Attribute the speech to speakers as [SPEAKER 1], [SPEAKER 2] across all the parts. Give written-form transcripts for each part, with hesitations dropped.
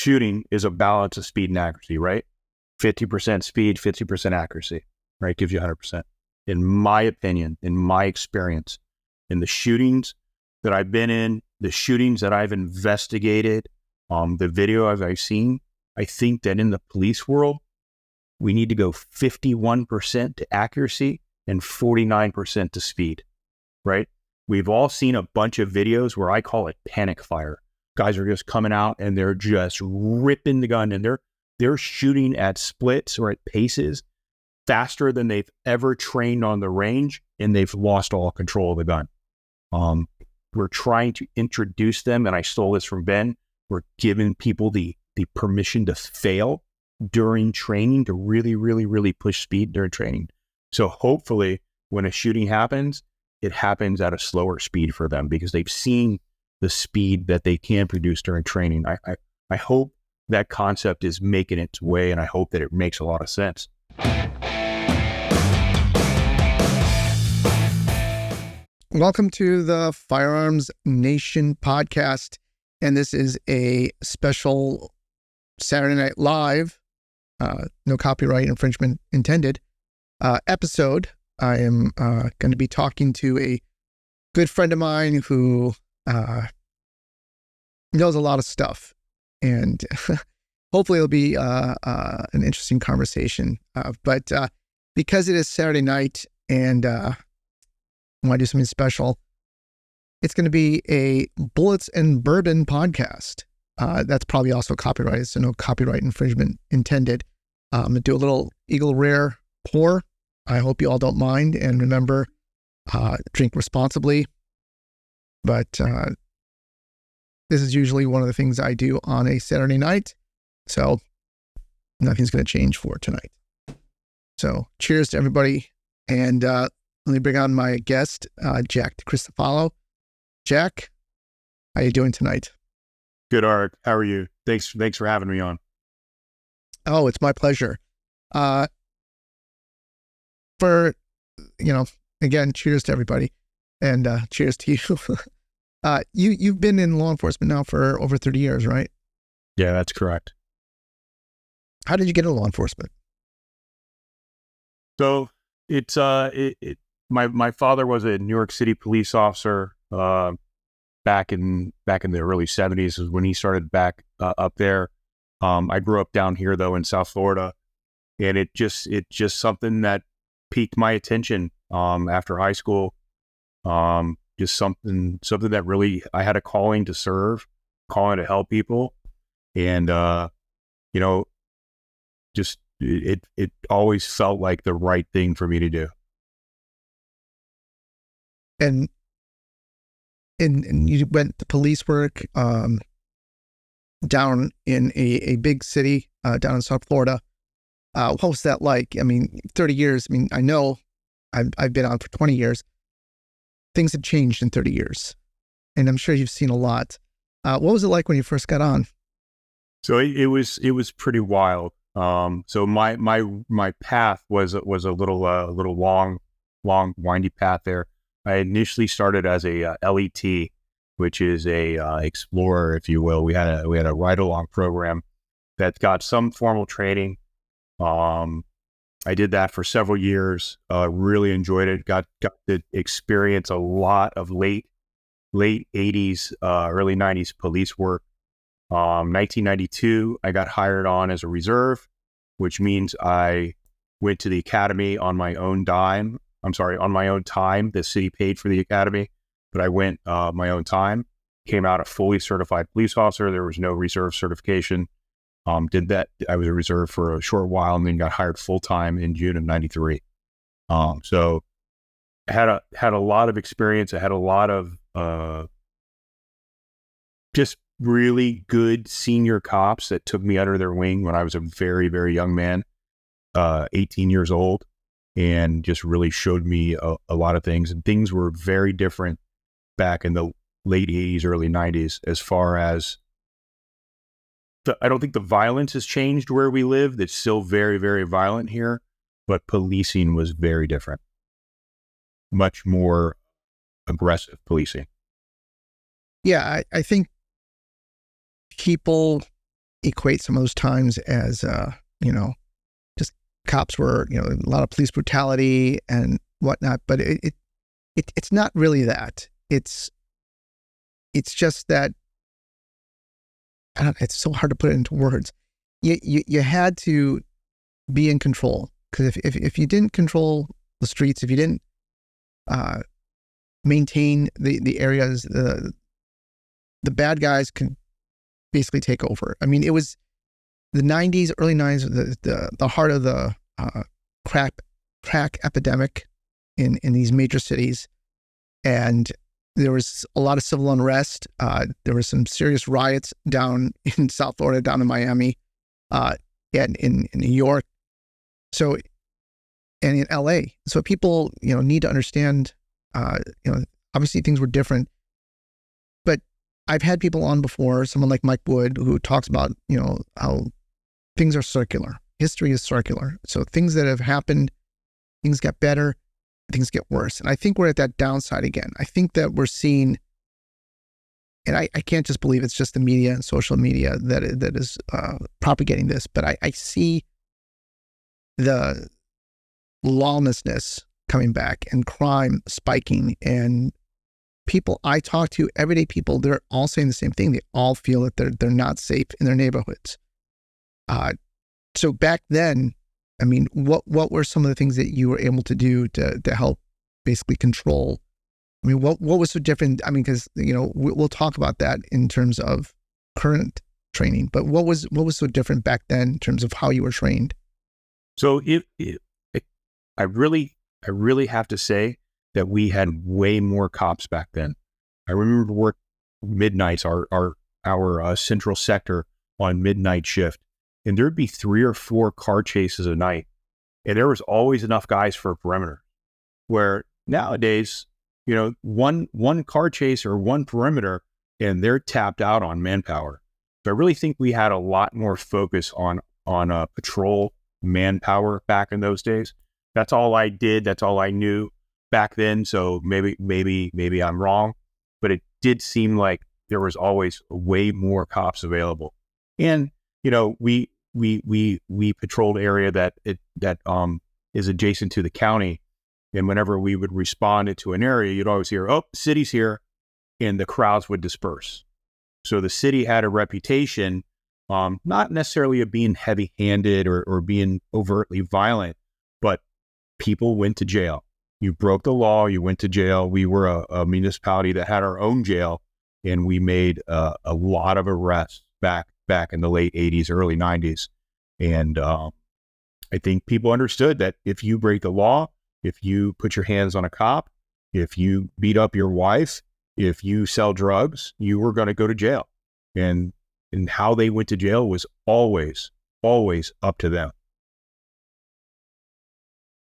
[SPEAKER 1] shooting is a balance of speed and accuracy, right? 50% speed, 50% accuracy, right? Gives you 100%. In my opinion, in my experience, in the shootings that I've been in, the shootings that I've investigated, the video I've seen, I think that in the police world, we need to go 51% to accuracy and 49% to speed, right? We've all seen a bunch of videos where I call it panic fire. Guys are just coming out and they're just ripping the gun, and they're shooting at splits or at paces faster than they've ever trained on the range, and they've lost all control of the gun. We're trying to introduce them, and I stole this from Ben. We're giving people the permission to fail during training, to really, really, really push speed during training. So hopefully when a shooting happens, it happens at a slower speed for them because they've seen the speed that they can produce during training. I hope that concept is making its way, and I hope that it makes a lot of sense.
[SPEAKER 2] Welcome to the Firearms Nation podcast, and this is a special Saturday Night Live, no copyright infringement intended, episode. I am going to be talking to a good friend of mine who knows a lot of stuff, and hopefully it'll be an interesting conversation. But because it is Saturday night and I want to do something special, it's going to be a Bullets and Bourbon podcast. That's probably also copyrighted, so no copyright infringement intended. I'm going to do a little Eagle Rare pour. I hope you all don't mind, and remember, drink responsibly. But this is usually one of the things I do on a Saturday night, so nothing's going to change for tonight. So cheers to everybody, and let me bring on my guest, Jack DiCristofalo. Jack, how you doing tonight?
[SPEAKER 1] Good, Art. How are you? Thanks for having me on.
[SPEAKER 2] Oh, it's my pleasure. Again, cheers to everybody, and cheers to you. You've been in law enforcement now for over 30 years, right?
[SPEAKER 1] Yeah, that's correct.
[SPEAKER 2] How did you get into law enforcement?
[SPEAKER 1] So it's my father was a New York City police officer back in the early 70s is when he started back up there. I grew up down here though in South Florida, and it just something that piqued my attention after high school. Just something that really, I had a calling to serve, calling to help people, and just it always felt like the right thing for me to do.
[SPEAKER 2] And you went to police work down in a big city down in South Florida. What was that like? I mean, 30 years. I mean, I know I've been on for 20 years. Things have changed in 30 years, and I'm sure you've seen a lot. What was it like when you first got on?
[SPEAKER 1] So it was pretty wild. So my path was a little long, windy path there. I initially started as a LET, which is a explorer, if you will. We had a ride along program that got some formal training. I did that for several years. Really enjoyed it. Got to experience a lot of late 80s, early 90s police work. 1992, I got hired on as a reserve, which means I went to the academy on my own time. The city paid for the academy, but I went my own time. Came out a fully certified police officer. There was no reserve certification. Did that. I was a reserve for a short while, and then got hired full time in June of '93. So I had a lot of experience. I had a lot of just really good senior cops that took me under their wing when I was a very, very young man, 18 years old, and just really showed me a lot of things. And things were very different back in the late 80s, early 90s, as far as I don't think the violence has changed where we live. It's still very, very violent here, but policing was very different. Much more aggressive policing.
[SPEAKER 2] Yeah, I think people equate some of those times as, just cops were, a lot of police brutality and whatnot, but it's not really that. It's just that, I don't know, it's so hard to put it into words. You had to be in control, because if you didn't control the streets, if you didn't maintain the areas, the bad guys could basically take over. I mean, it was the 90s, early 90s, the heart of the crack epidemic in these major cities. And there was a lot of civil unrest. There were some serious riots down in South Florida, down in Miami, and in New York. So, and in LA. So people, need to understand, obviously things were different, but I've had people on before, someone like Mike Wood, who talks about, how things are circular. History is circular. So things that have happened, things get better, things get worse. And I think we're at that downside again. I think that we're seeing, and I can't just believe it's just the media and social media that is propagating this, but I see the lawlessness coming back and crime spiking, and people I talk to, everyday people, they're all saying the same thing. They all feel that they're not safe in their neighborhoods. So back then, I mean, what were some of the things that you were able to do to help basically control? I mean, what was so different? I mean, because we'll talk about that in terms of current training, but what was so different back then in terms of how you were trained?
[SPEAKER 1] So I really have to say that we had way more cops back then. I remember work midnights, our central sector on midnight shift, and there'd be 3 or 4 car chases a night, and there was always enough guys for a perimeter. Where nowadays, one car chase or one perimeter, and they're tapped out on manpower. So I really think we had a lot more focus on patrol manpower back in those days. That's all I did. That's all I knew back then. So maybe I'm wrong, but it did seem like there was always way more cops available. And we patrolled area that is adjacent to the county, and whenever we would respond into an area, you'd always hear, "Oh, the city's here," and the crowds would disperse. So the city had a reputation, not necessarily of being heavy-handed or being overtly violent, but people went to jail. You broke the law, you went to jail. We were a municipality that had our own jail, and we made a lot of arrests back in the late 80s, early 90s. And I think people understood that if you break the law, if you put your hands on a cop, if you beat up your wife, if you sell drugs, you were going to go to jail. And how they went to jail was always up to them.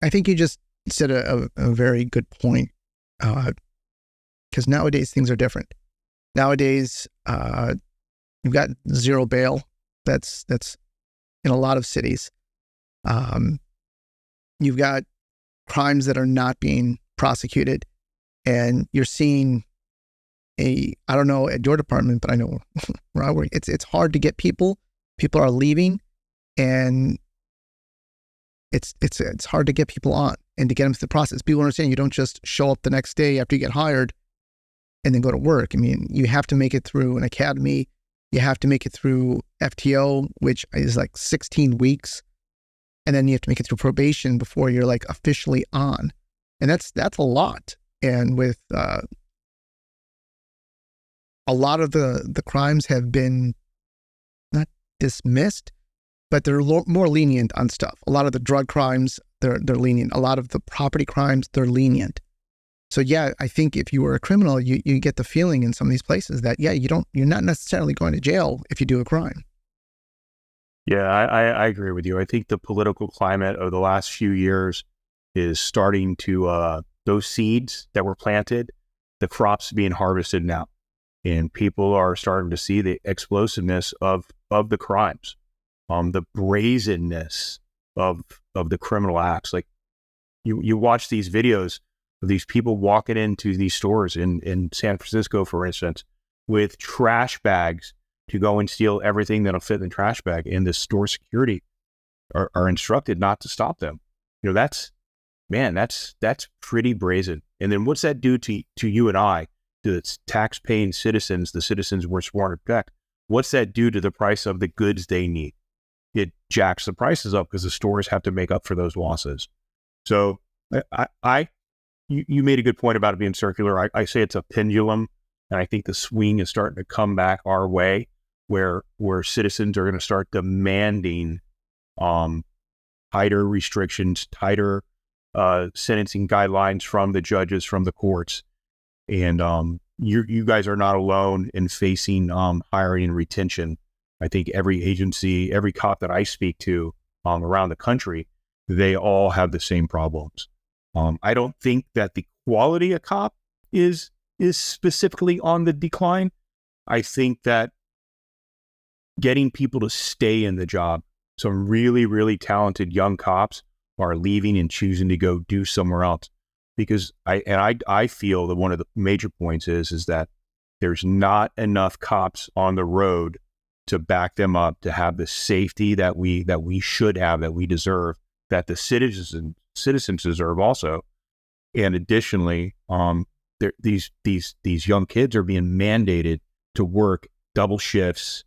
[SPEAKER 2] I think you just said a very good point, because nowadays things are different. Nowadays, you've got zero bail. That's in a lot of cities. You've got crimes that are not being prosecuted, and you're seeing I don't know at your department, but I know where I work, it's hard to get people. People are leaving, and it's hard to get people on and to get them through the process. People understand you don't just show up the next day after you get hired and then go to work. I mean, you have to make it through an academy. You have to make it through FTO, which is like 16 weeks. And then you have to make it through probation before you're like officially on. And that's a lot. And with a lot of the crimes have been not dismissed, but they're more lenient on stuff. A lot of the drug crimes, they're lenient. A lot of the property crimes, they're lenient. So yeah, I think if you were a criminal, you get the feeling in some of these places that you're not necessarily going to jail if you do a crime.
[SPEAKER 1] Yeah, I agree with you. I think the political climate of the last few years is starting to, those seeds that were planted, the crops being harvested now. And people are starting to see the explosiveness of the crimes, the brazenness of the criminal acts. Like you watch these videos of these people walking into these stores in San Francisco, for instance, with trash bags to go and steal everything that'll fit in the trash bag, and the store security are instructed not to stop them. You know, that's pretty brazen. And then what's that do to you and I, to the tax-paying citizens, the citizens we're sworn to protect? What's that do to the price of the goods they need? It jacks the prices up because the stores have to make up for those losses. So you made a good point about it being circular. I say it's a pendulum, and I think the swing is starting to come back our way, where citizens are going to start demanding tighter restrictions, tighter sentencing guidelines from the judges, from the courts. And you guys are not alone in facing hiring and retention. I think every agency, every cop that I speak to around the country, they all have the same problems. I don't think that the quality of cop is specifically on the decline. I think that getting people to stay in the job, some really, really talented young cops are leaving and choosing to go do somewhere else. Because I feel that one of the major points is that there's not enough cops on the road to back them up, to have the safety that we should have, that we deserve, that the citizens deserve also. And additionally, these young kids are being mandated to work double shifts,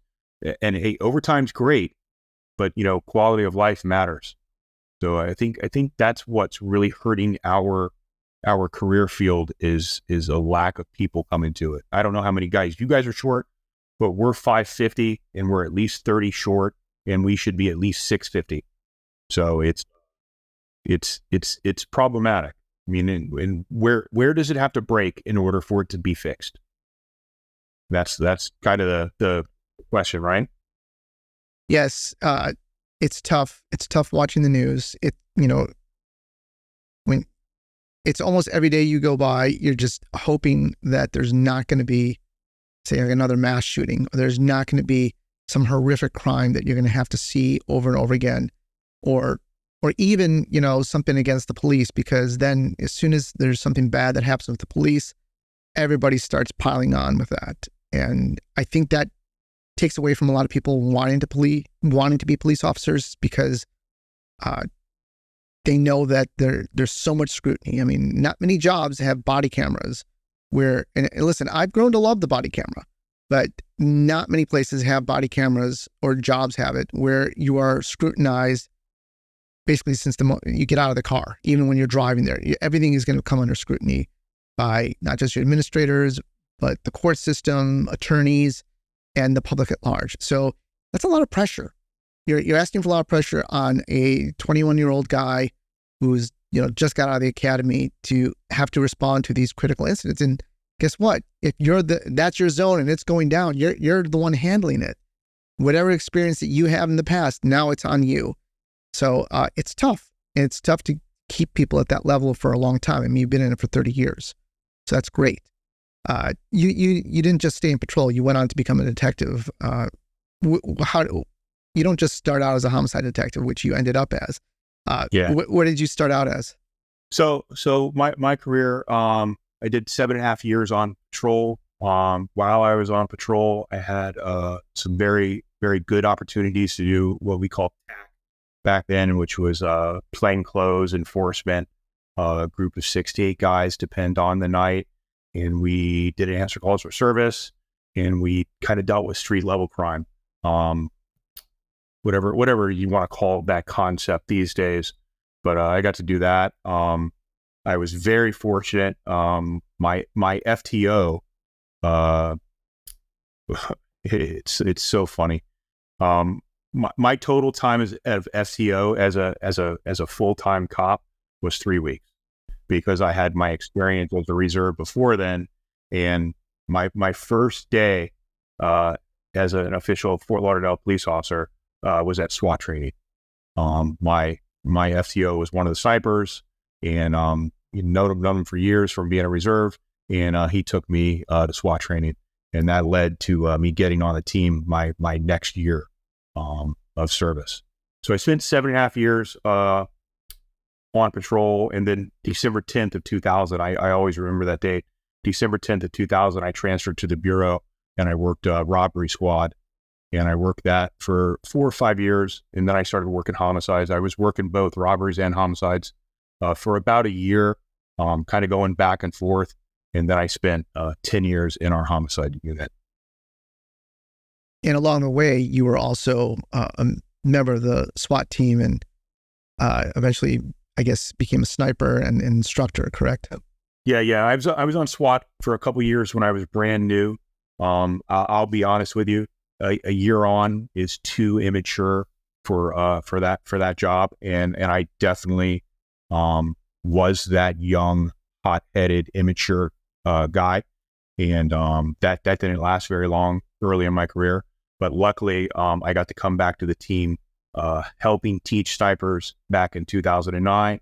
[SPEAKER 1] and hey, overtime's great, but you know, quality of life matters. So I think that's what's really hurting our career field is a lack of people coming to it. I don't know how many guys you guys are short, but we're 550 and we're at least 30 short, and we should be at least 650. So it's problematic. I mean, and where does it have to break in order for it to be fixed? That's kind of the question, right?
[SPEAKER 2] Yes, it's tough. It's tough watching the news. When it's almost every day you go by, you're just hoping that there's not going to be, say, like another mass shooting, or there's not going to be some horrific crime that you're going to have to see over and over again, or even, you know, something against the police, because then as soon as there's something bad that happens with the police, everybody starts piling on with that. And I think that takes away from a lot of people wanting to be police officers, because they know that there's so much scrutiny. I mean, not many jobs have body cameras where, and listen, I've grown to love the body camera, but not many places have body cameras, or jobs have it, where you are scrutinized basically since the moment you get out of the car. Even when you're driving there, everything is going to come under scrutiny by not just your administrators, but the court system, attorneys, and the public at large. So that's a lot of pressure. You're asking for a lot of pressure on a 21-year-old guy who's, you know, just got out of the academy to have to respond to these critical incidents. And guess what? If that's your zone and it's going down, you're the one handling it. Whatever experience that you have in the past, now it's on you. So it's tough. And it's tough to keep people at that level for a long time. I mean, you've been in it for 30 years. So that's great. You didn't just stay in patrol. You went on to become a detective. You don't just start out as a homicide detective, which you ended up as. What did you start out as?
[SPEAKER 1] So my career, I did 7.5 years on patrol. While I was on patrol, I had some very, very good opportunities to do what we call TAC back then, which was plainclothes enforcement. A group of 6 to 8 guys, depend on the night. And we did answer calls for service, and we kind of dealt with street level crime. Whatever you want to call that concept these days. But I got to do that. I was very fortunate. My FTO, it's so funny. My total time of FTO as a full-time cop was 3 weeks, because I had my experience as a reserve before then. And my first day as an official Fort Lauderdale police officer was at SWAT training. My FTO was one of the snipers, and known him for years from being a reserve, and he took me to SWAT training, and that led to me getting on the team my next year of service. So I spent 7.5 years on patrol, and then December 10th of 2000, I always remember that date. December 10th of 2000, I transferred to the bureau, and I worked robbery squad. And I worked that for 4 or 5 years. And then I started working homicides. I was working both robberies and homicides for about a year, kind of going back and forth. And then I spent 10 years in our homicide unit.
[SPEAKER 2] And along the way, you were also a member of the SWAT team and eventually, I guess, became a sniper and instructor, correct?
[SPEAKER 1] Yeah. I was on SWAT for a couple of years when I was brand new. I'll be honest with you. A year on is too immature for that job, and I definitely was that young, hot-headed, immature guy, and that didn't last very long early in my career. But luckily, I got to come back to the team, helping teach snipers back in 2009,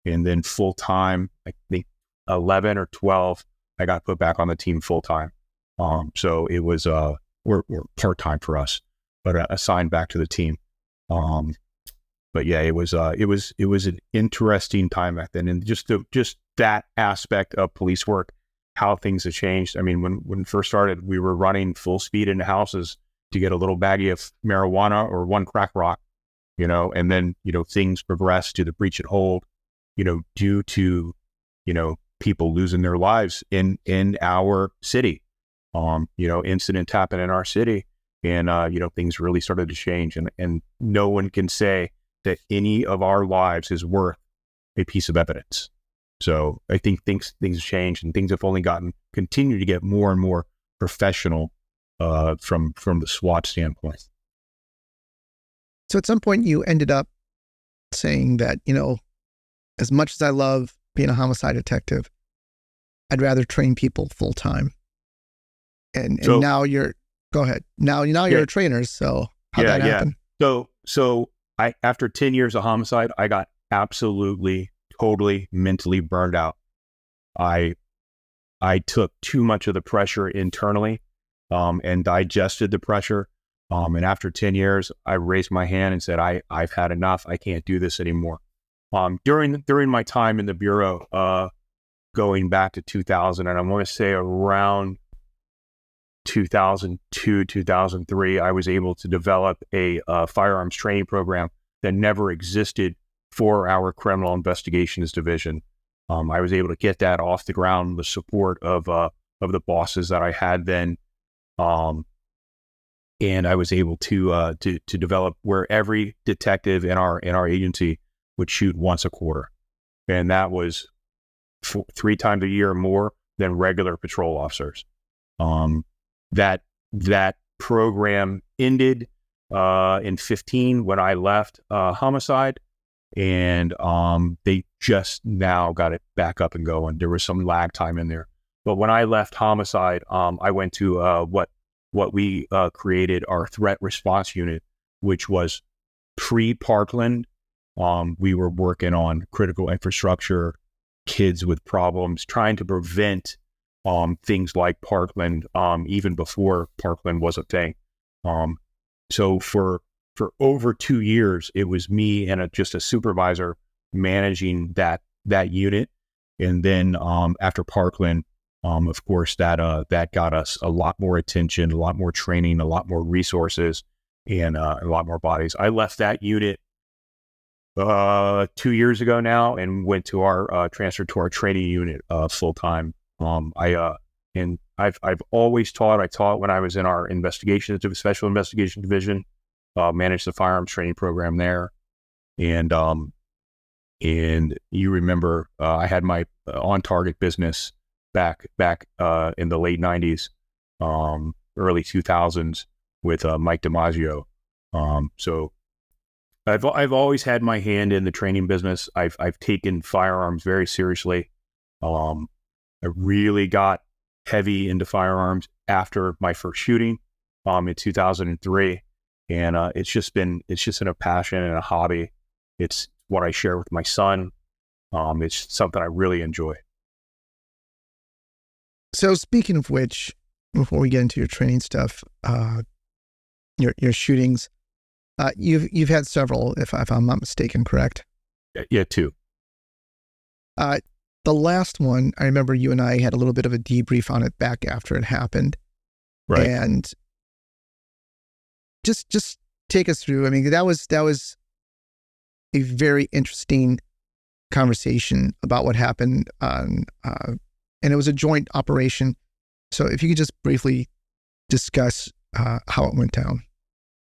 [SPEAKER 1] and then full time. I think 11 or 12, I got put back on the team full time. So it was we're part-time for us, but assigned back to the team. But yeah, it was an interesting time back then. And just that aspect of police work, how things have changed. I mean, when it first started, we were running full speed into houses to get a little baggie of marijuana or one crack rock, and then, things progressed to the breach and hold, due to, people losing their lives in our city. Incidents happen in our city, and things really started to change, and no one can say that any of our lives is worth a piece of evidence. So I think things have changed, and things have only continue to get more and more professional from the SWAT standpoint.
[SPEAKER 2] So at some point you ended up saying that, as much as I love being a homicide detective, I'd rather train people full time. And now go ahead. Now you're a trainer. So how'd that happen?
[SPEAKER 1] So I, after 10 years of homicide, I got absolutely, totally mentally burned out. I took too much of the pressure internally, and digested the pressure. And after 10 years, I raised my hand and said, I've had enough. I can't do this anymore. During my time in the Bureau, going back to 2000, and I want to say around 2002, 2003, I was able to develop a firearms training program that never existed for our criminal investigations division. I was able to get that off the ground, the support of the bosses that I had then. And I was able to develop where every detective in our agency would shoot once a quarter. And that was 3 times a year more than regular patrol officers. That program ended in 15 when I left homicide, and they just now got it back up and going. There was some lag time in there, but when I left homicide, I went to what we created, our threat response unit, which was pre-Parkland. We were working on critical infrastructure, kids with problems, trying to prevent things like Parkland, even before Parkland was a thing. So for over 2 years, it was me and just a supervisor managing that unit. And then after Parkland, of course, that got us a lot more attention, a lot more training, a lot more resources, and a lot more bodies. I left that unit 2 years ago now, and went to our transferred to our training unit full time. I've always taught. I taught when I was in our special investigation division, managed the firearms training program there, and you remember I had my on target business back in the late 90s, early 2000s with Mike DiMaggio. So I've always had my hand in the training business. I've taken firearms very seriously. I really got heavy into firearms after my first shooting in 2003, and it's just been a passion and a hobby. It's what I share with my son. It's something I really enjoy.
[SPEAKER 2] So speaking of which, before we get into your training stuff, your shootings, you've had several, if I'm not mistaken, correct?
[SPEAKER 1] Yeah, 2.
[SPEAKER 2] The last one, I remember you and I had a little bit of a debrief on it back after it happened.
[SPEAKER 1] Right.
[SPEAKER 2] And just take us through. I mean, that was a very interesting conversation about what happened on, and it was a joint operation. So if you could just briefly discuss how it went down.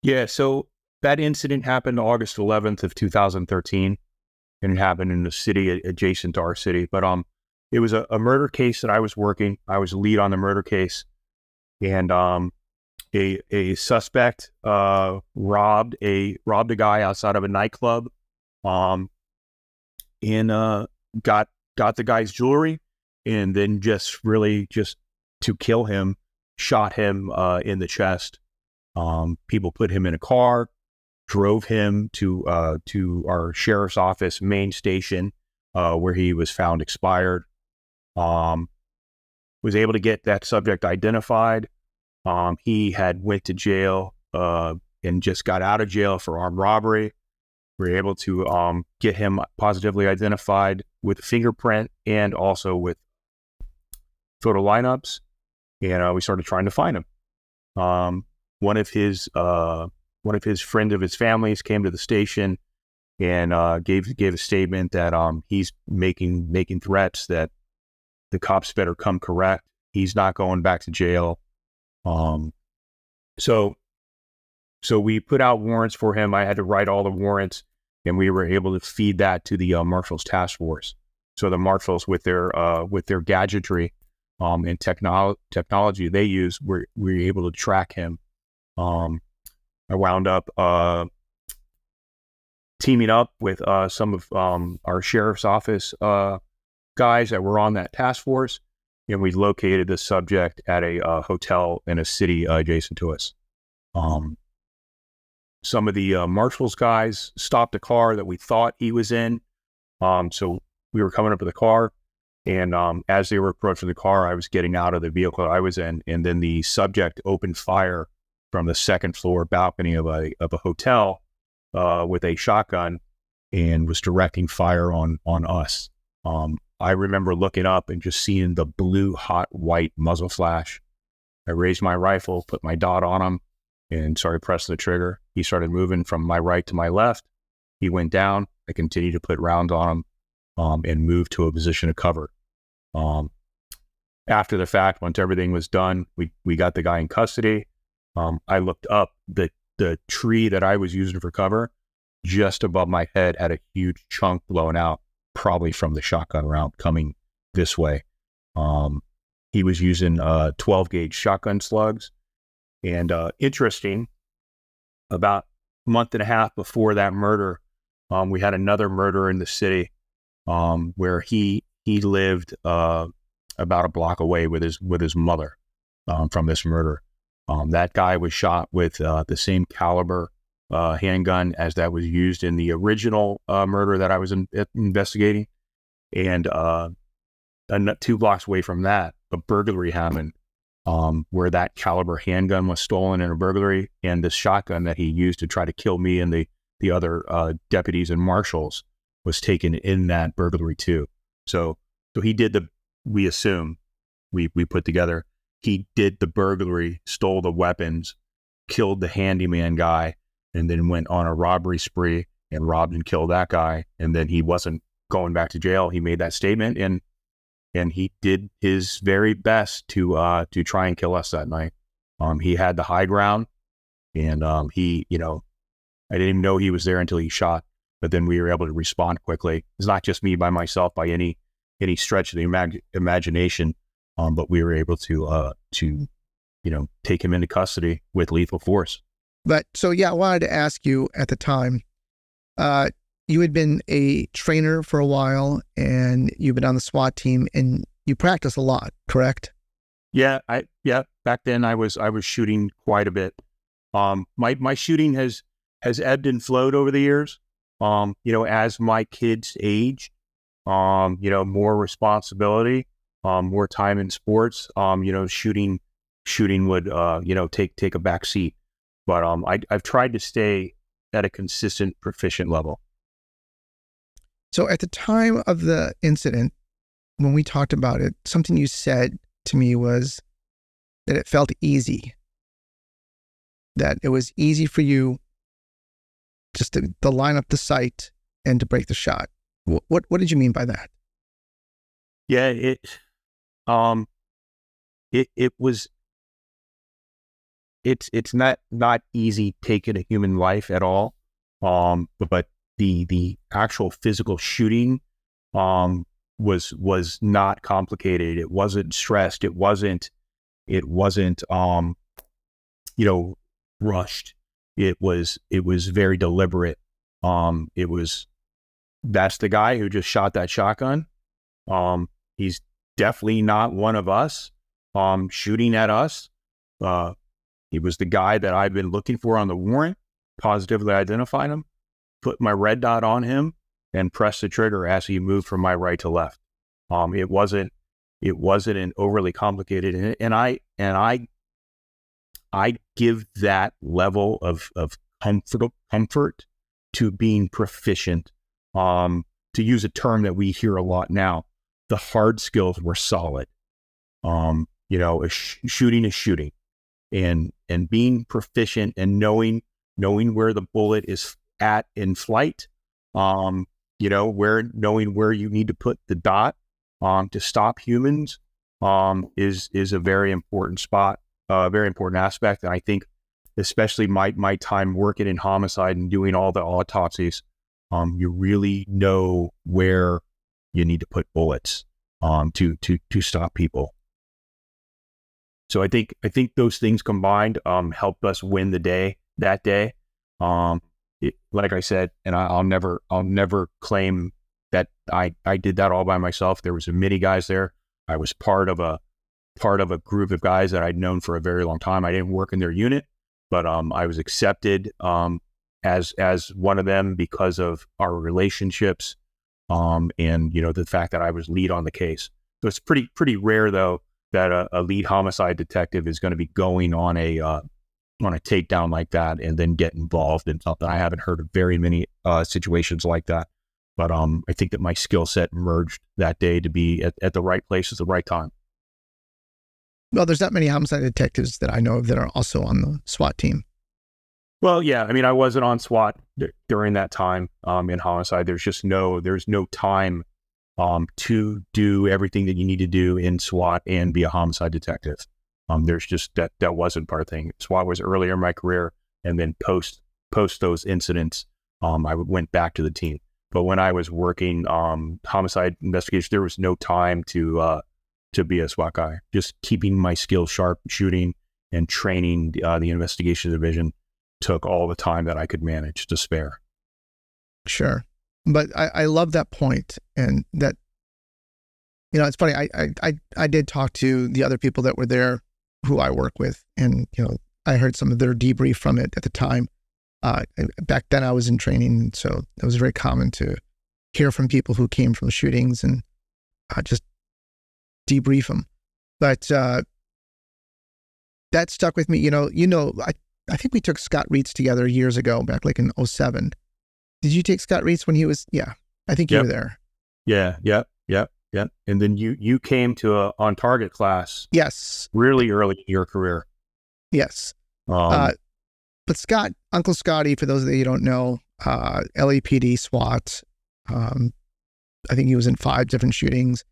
[SPEAKER 1] Yeah, so that incident happened August 11th of 2013, and it happened in the city adjacent to our city. But it was a murder case that I was working. I was the lead on the murder case, and a suspect robbed a guy outside of a nightclub, and got the guy's jewelry, and then just to kill him, shot him in the chest. People put him in a car, drove him to our sheriff's office main station, where he was found expired. Was able to get that subject identified. He had went to jail and just got out of jail for armed robbery. We were able to get him positively identified with a fingerprint and also with photo lineups, and we started trying to find him. One of his friend of his families came to the station and gave a statement that he's making threats that the cops better come correct. He's not going back to jail. So we put out warrants for him. I had to write all the warrants, and we were able to feed that to the Marshals Task Force. So the Marshals, with their gadgetry and technology they use, we were able to track him. I wound up teaming up with some of our sheriff's office guys that were on that task force, and we located the subject at a hotel in a city adjacent to us. Some of the Marshals guys stopped a car that we thought he was in. So we were coming up to the car, and as they were approaching the car, I was getting out of the vehicle I was in, and then the subject opened fire from the second floor balcony of a hotel with a shotgun and was directing fire on us. I remember looking up and just seeing the blue, hot, white muzzle flash. I raised my rifle, put my dot on him, and started pressing the trigger. He started moving from my right to my left. He went down. I continued to put rounds on him and moved to a position of cover. After the fact, once everything was done, we got the guy in custody. I looked up. The tree that I was using for cover, just above my head, had a huge chunk blown out, probably from the shotgun round coming this way. He was using 12 gauge shotgun slugs. And interesting, about a month and a half before that murder, we had another murder in the city where he lived about a block away with his mother from this murder. That guy was shot with the same caliber handgun as that was used in the original murder that I was investigating. And 2 blocks away from that, a burglary happened where that caliber handgun was stolen in a burglary, and the shotgun that he used to try to kill me and the other deputies and marshals was taken in that burglary too. So he did we assume, we put together, he did the burglary, stole the weapons, killed the handyman guy, and then went on a robbery spree and robbed and killed that guy. And then he wasn't going back to jail. He made that statement, and he did his very best to try and kill us that night. He had the high ground, and I didn't even know he was there until he shot. But then we were able to respond quickly. It's not just me by myself by any stretch of the imagination, but we were able to take him into custody with lethal force.
[SPEAKER 2] But so, yeah, I wanted to ask you at the time, you had been a trainer for a while, and you've been on the SWAT team, and you practice a lot, correct?
[SPEAKER 1] Yeah. Back then I was shooting quite a bit. My shooting has ebbed and flowed over the years. As my kids age, more responsibility, more time in sports, shooting would, take a back seat. But I've tried to stay at a consistent, proficient level.
[SPEAKER 2] So at the time of the incident, when we talked about it, something you said to me was that it felt easy. that it was easy for you just to line up the sight and to break the shot. What did you mean by that?
[SPEAKER 1] Yeah, it was, it's not easy taking a human life at all. But the actual physical shooting was not complicated. It wasn't stressed. It wasn't rushed. It was very deliberate. That's the guy who just shot that shotgun. He's definitely not one of us shooting at us. He was the guy that I've been looking for on the warrant, positively identified him, put my red dot on him, and pressed the trigger as he moved from my right to left. It wasn't an overly complicated, and I give that level of comfort to being proficient. To use a term that we hear a lot now, the hard skills were solid. Shooting is shooting, and being proficient and knowing where the bullet is at in flight, knowing where you need to put the dot to stop humans is a very important spot, very important aspect. And I think especially my time working in homicide and doing all the autopsies, you really know where you need to put bullets to stop people. So I think those things combined helped us win the day that day. Like I said, and I'll never claim that I did that all by myself. There was many guys there. I was part of a group of guys that I'd known for a very long time. I didn't work in their unit, but I was accepted as one of them because of our relationships, and the fact that I was lead on the case. So it's pretty rare though that a lead homicide detective is going to be going on a takedown like that and then get involved in something. I haven't heard of very many situations like that, but I think that my skill set merged that day to be at the right place at the right time.
[SPEAKER 2] Well, there's not many homicide detectives that I know of that are also on the SWAT team.
[SPEAKER 1] Well, yeah, I mean, I wasn't on SWAT during that time in homicide. There's no time to do everything that you need to do in SWAT and be a homicide detective. There's just that wasn't part of the thing. SWAT was earlier in my career, and then post those incidents, I went back to the team. But when I was working homicide investigation, there was no time to be a SWAT guy. Just keeping my skills sharp, shooting and training the investigation division took all the time that I could manage to spare.
[SPEAKER 2] Sure. But I love that point, and that, it's funny. I did talk to the other people that were there who I work with, and, I heard some of their debrief from it at the time. Back then I was in training, so it was very common to hear from people who came from shootings and just debrief them. But that stuck with me. I think we took Scott Reitz together years ago, back like in 2007. Did you take Scott Reitz when he was? Yeah, I think you were there.
[SPEAKER 1] Yeah. And then you came to a on target class.
[SPEAKER 2] Yes.
[SPEAKER 1] Really early in your career.
[SPEAKER 2] Yes. But Scott, Uncle Scotty, for those of you who don't know, LAPD, SWAT. I think he was in 5 different shootings.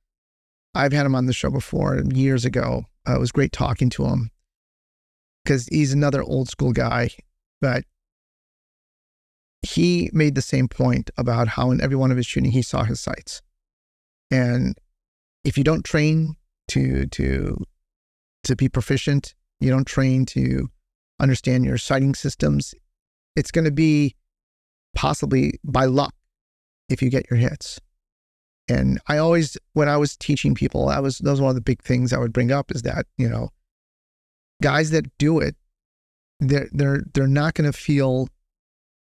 [SPEAKER 2] I've had him on the show before years ago. It was great talking to him because he's another old school guy, but he made the same point about how in every one of his shooting, he saw his sights. And if you don't train to be proficient, you don't train to understand your sighting systems, it's going to be possibly by luck if you get your hits. And I always, when I was teaching people, that was one of the big things I would bring up, is that, guys that do it, they're not going to feel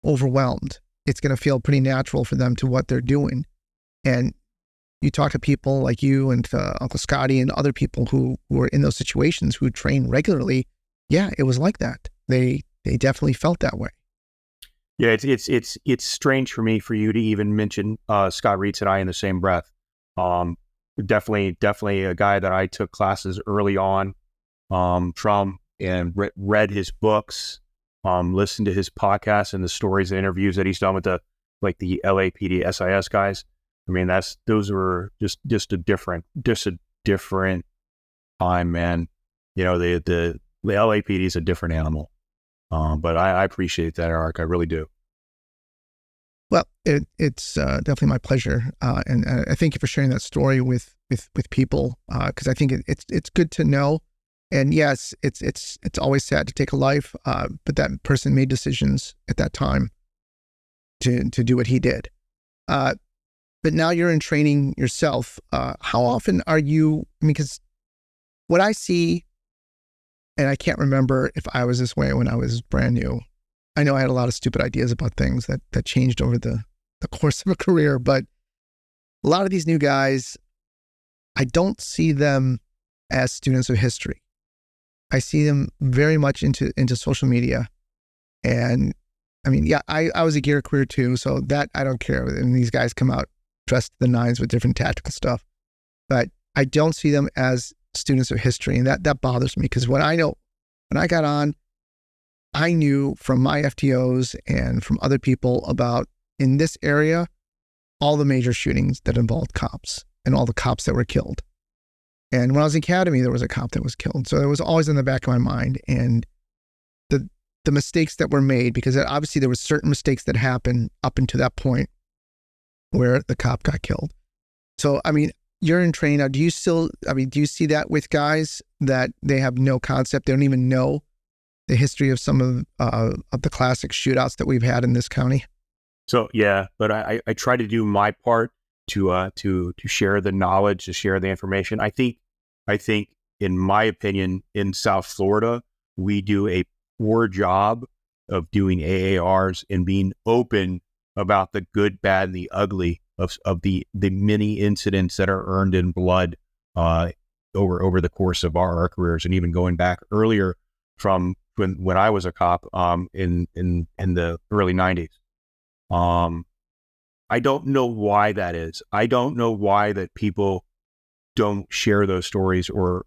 [SPEAKER 2] overwhelmed. It's going to feel pretty natural for them to what they're doing. And you talk to people like you and Uncle Scotty and other people who were in those situations, who train regularly. Yeah, it was like that. They definitely felt that way.
[SPEAKER 1] Yeah, it's strange for me for you to even mention Scott Reitz and I in the same breath. Definitely a guy that I took classes early on from and read his books. Listen to his podcast and the stories and interviews that he's done with the LAPD SIS guys. I mean, those were just a different time, man. You know, the LAPD is a different animal. But I appreciate that, Eric. I really do.
[SPEAKER 2] Well, it's definitely my pleasure, and I thank you for sharing that story with people, because I think it's good to know. And yes, it's always sad to take a life, but that person made decisions at that time to do what he did. But now you're in training yourself. How often are you? I mean, because what I see, and I can't remember if I was this way when I was brand new. I know I had a lot of stupid ideas about things that changed over the course of a career, but a lot of these new guys, I don't see them as students of history. I see them very much into social media. And I mean, yeah, I was a gear career too, so that I don't care. And these guys come out dressed to the nines with different tactical stuff. But I don't see them as students of history. And that bothers me, because when I got on, I knew from my FTOs and from other people about, in this area, all the major shootings that involved cops and all the cops that were killed. And when I was in academy, there was a cop that was killed. So it was always in the back of my mind. And the mistakes that were made, because obviously there were certain mistakes that happened up until that point where the cop got killed. So, I mean, you're in training now. Do you see that with guys that they have no concept? They don't even know the history of some of the classic shootouts that we've had in this county?
[SPEAKER 1] So yeah, but I try to do my part to share the knowledge, to share the information. I think in my opinion, in South Florida, we do a poor job of doing AARs and being open about the good, bad, and the ugly of the many incidents that are earned in blood over the course of our careers, and even going back earlier from when I was a cop in the early 90s. I don't know why that is. I don't know why that people don't share those stories, or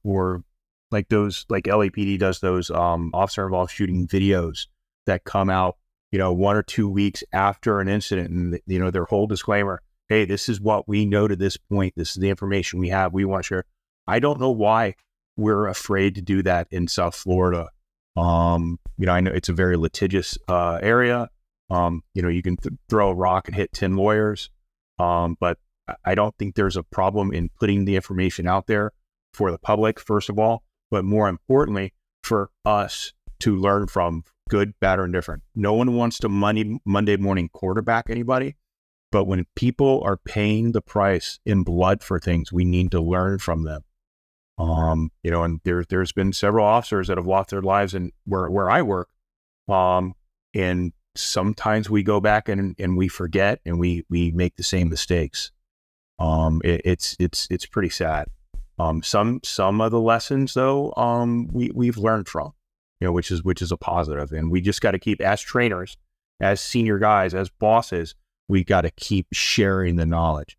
[SPEAKER 1] like LAPD does those officer involved shooting videos that come out, 1 or 2 weeks after an incident, and their whole disclaimer, hey, this is what we know to this point. This is the information we have. We want to share. I don't know why we're afraid to do that in South Florida. I know it's a very litigious area. You can throw a rock and hit 10 lawyers. But I don't think there's a problem in putting the information out there for the public, first of all, but more importantly, for us to learn from, good, bad, or indifferent. No one wants to Monday morning quarterback anybody, but when people are paying the price in blood for things, we need to learn from them. And there's been several officers that have lost their lives in where I work. And sometimes we go back and we forget, and we make the same mistakes. It's pretty sad. Some of the lessons though, we've learned from, which is a positive, and we just got to keep, as trainers, as senior guys, as bosses, we got to keep sharing the knowledge.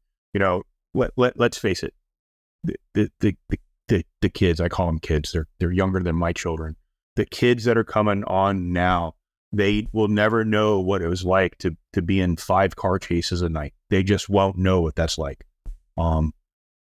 [SPEAKER 1] Let's face it, the kids, I call them kids, they're younger than my children. The kids that are coming on now, they will never know what it was like to be in 5 car chases a night. They just won't know what that's like.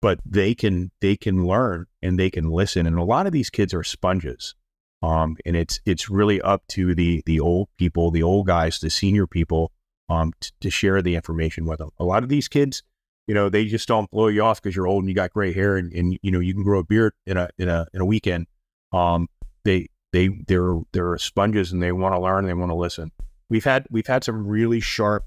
[SPEAKER 1] But they can learn, and they can listen. And a lot of these kids are sponges. And it's really up to the old people, the old guys, the senior people, to share the information with them. A lot of these kids, they just don't blow you off because you're old and you got gray hair, and you can grow a beard in a weekend. They're sponges, and they want to learn, and they want to listen. We've had some really sharp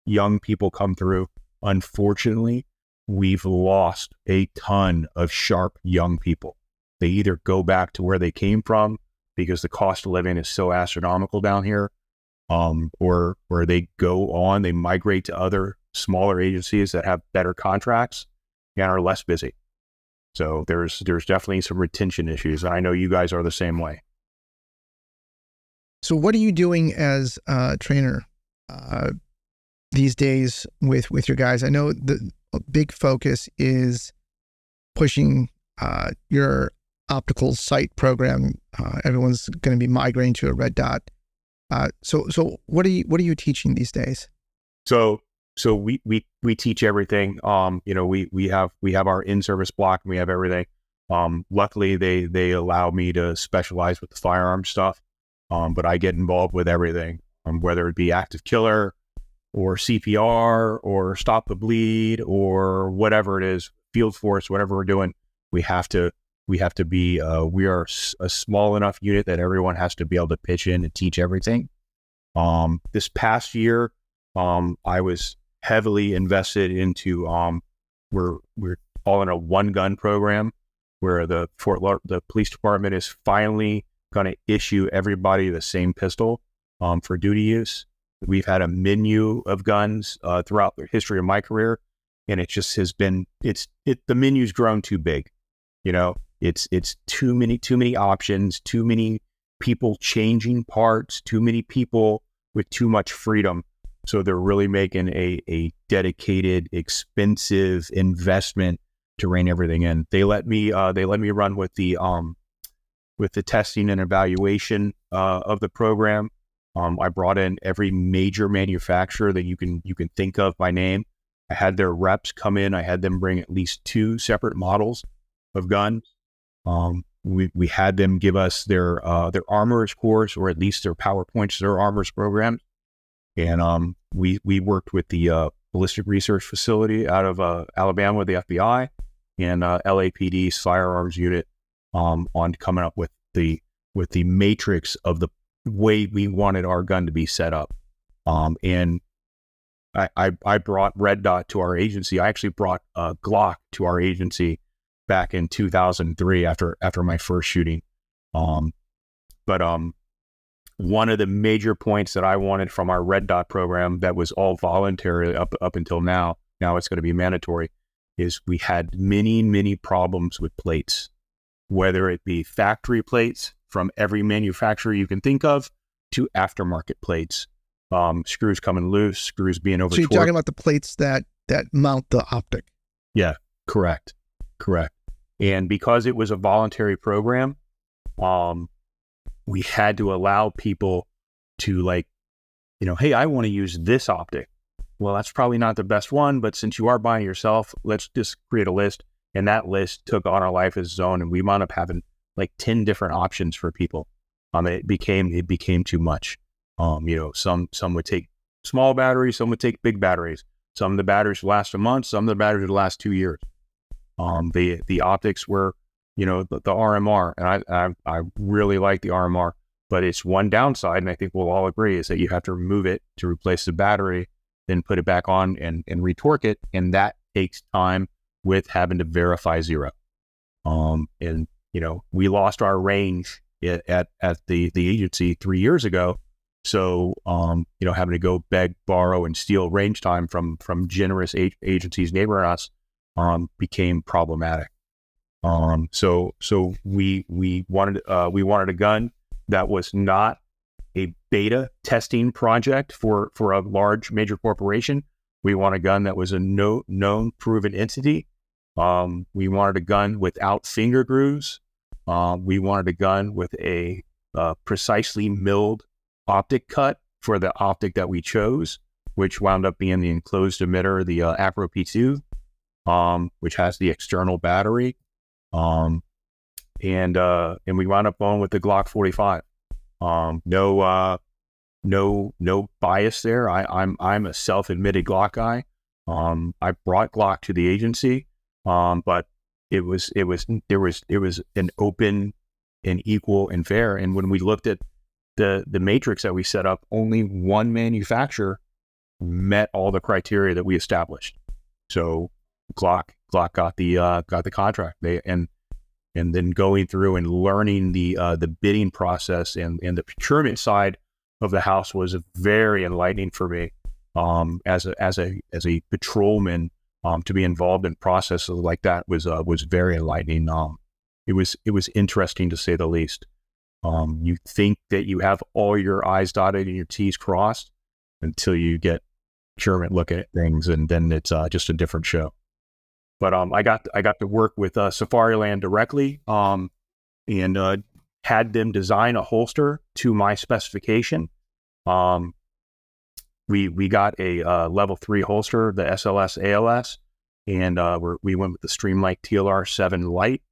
[SPEAKER 1] young people come through. Unfortunately, we've lost a ton of sharp young people. They either go back to where they came from because the cost of living is so astronomical down here, or they they migrate to other smaller agencies that have better contracts and are less busy. So there's definitely some retention issues, and I know you guys are the same way.
[SPEAKER 2] So what are you doing as a trainer these days with your guys? I know the big focus is pushing your optical sight program. Everyone's going to be migrating to a red dot So what are you teaching these days?
[SPEAKER 1] So we teach everything. We have our in-service block and we have everything. Luckily they allow me to specialize with the firearm stuff. But I get involved with everything, whether it be active killer or CPR or stop the bleed or whatever it is, field force, whatever we're doing. We have to be, we are a small enough unit that everyone has to be able to pitch in and teach everything. This past year, I was heavily invested into, we're all in a one gun program where the police department is finally going to issue everybody the same pistol, for duty use. We've had a menu of guns, throughout the history of my career. And it just has been, the menu's grown too big. It's too many options, too many people changing parts, too many people with too much freedom. So they're really making a dedicated, expensive investment to rein everything in. They let me run with the testing and evaluation of the program. I brought in every major manufacturer that you can think of by name. I had their reps come in. I had them bring at least 2 separate models of guns. We had them give us their armorers course, or at least their PowerPoints, their armorers program. And we worked with the ballistic research facility out of Alabama, the FBI, and LAPD's firearms unit on coming up with the matrix of the way we wanted our gun to be set up. And I brought Red Dot to our agency. I actually brought Glock to our agency back in 2003 after my first shooting. But one of the major points that I wanted from our Red Dot program that was all voluntary up until now it's going to be mandatory, is we had many problems with plates, whether it be factory plates from every manufacturer you can think of to aftermarket plates. Screws coming loose, screws being over.
[SPEAKER 2] So you're talking about the plates that mount the optic?
[SPEAKER 1] Yeah, correct. And because it was a voluntary program, we had to allow people to hey, I want to use this optic. Well, that's probably not the best one, but since you are buying yourself, let's just create a list. And that list took on our life as its own, and we wound up having 10 different options for people. It became too much. Some would take small batteries, some would take big batteries. Some of the batteries would last a month, some of the batteries would last 2 years. The optics were, the RMR, and I really like the RMR, but it's one downside, and I think we'll all agree, is that you have to remove it to replace the battery, then put it back on and retorque it, and that takes time with having to verify zero. And we lost our range at the agency 3 years ago. So, having to go beg, borrow, and steal range time from generous agencies neighboring us, became problematic. So we wanted a gun that was not a beta testing project for a large major corporation. We want a gun that was a known proven entity. We wanted a gun without finger grooves. We wanted a gun with a precisely milled optic cut for the optic that we chose, which wound up being the enclosed emitter, the Acro P2, which has the external battery. And we wound up going with the Glock 45. No bias there. I'm a self-admitted Glock guy. I brought Glock to the agency, but it was an open and equal and fair. And when we looked at the matrix that we set up, only one manufacturer met all the criteria that we established. So Glock got the contract. And then going through and learning the bidding process and the procurement side of the house was very enlightening for me. As a patrolman, to be involved in processes like that was very enlightening. It was interesting to say the least. You think that you have all your I's dotted and your T's crossed until you get procurement looking at things, and then it's just a different show. But I got to work with Safariland directly, and had them design a holster to my specification. We got a level 3 holster, the SLS ALS, and we went with the Streamlight TLR 7 Lite.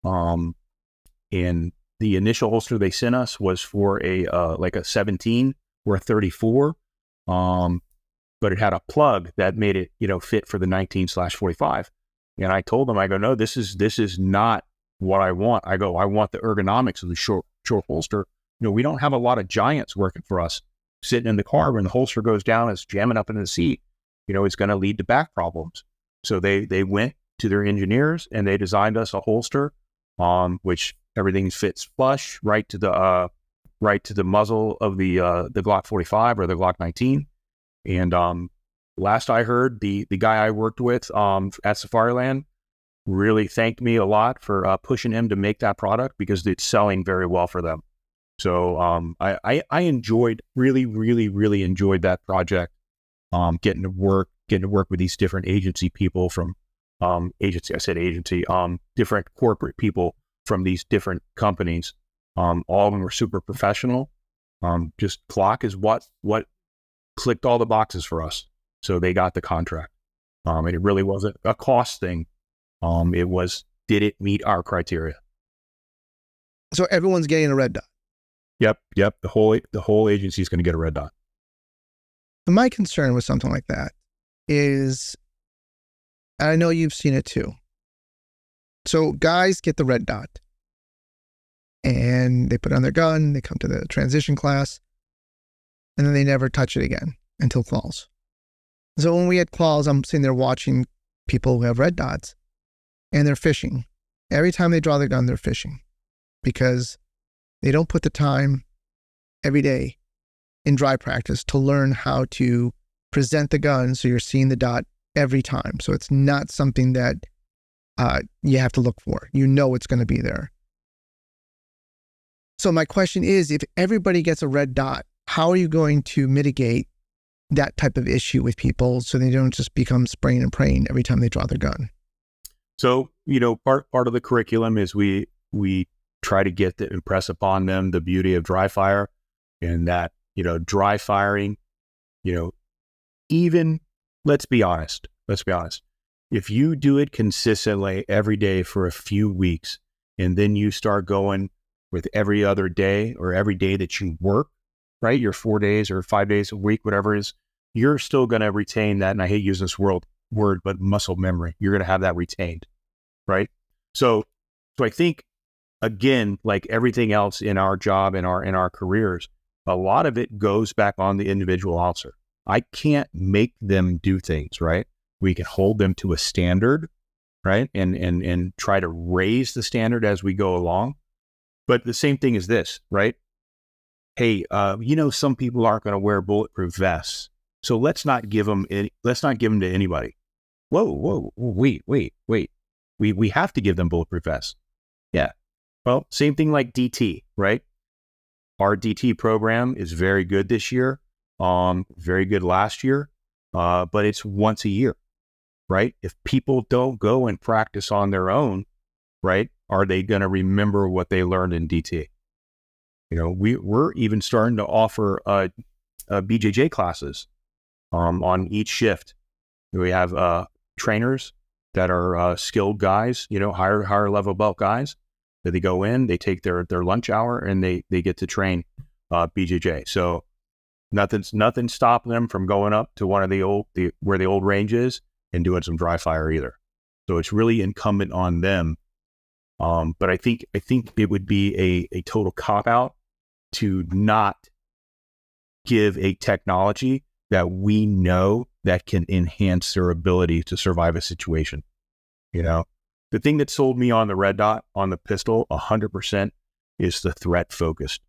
[SPEAKER 1] And the initial holster they sent us was for a 17 or a 34, but it had a plug that made it fit for the 19/45. And I told them, I go, no, this is not what I want. I go, I want the ergonomics of the short holster. We don't have a lot of giants working for us. Sitting in the car when the holster goes down, it's jamming up into the seat. It's going to lead to back problems. So they went to their engineers and they designed us a holster, which everything fits flush right to the muzzle of the Glock 45 or the Glock 19. And last I heard, the guy I worked with at Safariland really thanked me a lot for pushing him to make that product because it's selling very well for them. So I really enjoyed that project. Getting to work with these different agency people from different corporate people from these different companies. All of them were super professional. Just Glock is what clicked all the boxes for us. So they got the contract. And it really wasn't a cost thing. It was, did it meet our criteria?
[SPEAKER 2] So everyone's getting a red dot.
[SPEAKER 1] Yep. The whole agency is going to get a red dot.
[SPEAKER 2] My concern with something like that is, and I know you've seen it too. So guys get the red dot and they put on their gun, they come to the transition class, and then they never touch it again until quals. So when we had quals, I'm sitting there watching people who have red dots and they're fishing. Every time they draw their gun, they're fishing because they don't put the time every day in dry practice to learn how to present the gun so you're seeing the dot every time. So it's not something that you have to look for. It's going to be there. So my question is, if everybody gets a red dot, how are you going to mitigate that type of issue with people so they don't just become spraying and praying every time they draw their gun?
[SPEAKER 1] So, part of the curriculum is we try to impress upon them the beauty of dry fire, and that, dry firing, even, let's be honest. If you do it consistently every day for a few weeks, and then you start going with every other day or every day that you work, right? Your 4 days or 5 days a week, whatever it is, you're still going to retain that. And I hate using this word, but muscle memory, you're going to have that retained, right? So I think, again, like everything else in our job, in our careers, a lot of it goes back on the individual officer. I can't make them do things, right? We can hold them to a standard, right? And try to raise the standard as we go along. But the same thing is this, right? Hey, some people aren't going to wear bulletproof vests, so let's not give them to anybody. Whoa, wait. We have to give them bulletproof vests. Yeah. Well, same thing like DT, right? Our DT program is very good this year, very good last year, but it's once a year, right? If people don't go and practice on their own, right, are they going to remember what they learned in DT? We're even starting to offer BJJ classes on each shift. We have trainers that are skilled guys, higher level belt guys. That they go in, they take their lunch hour, and they get to train BJJ. So nothing stopping them from going up to one of where the old range is and doing some dry fire either. So it's really incumbent on them. But I think it would be a total cop out to not give a technology that we know that can enhance their ability to survive a situation. The thing that sold me on the red dot on the pistol 100% is the threat focused.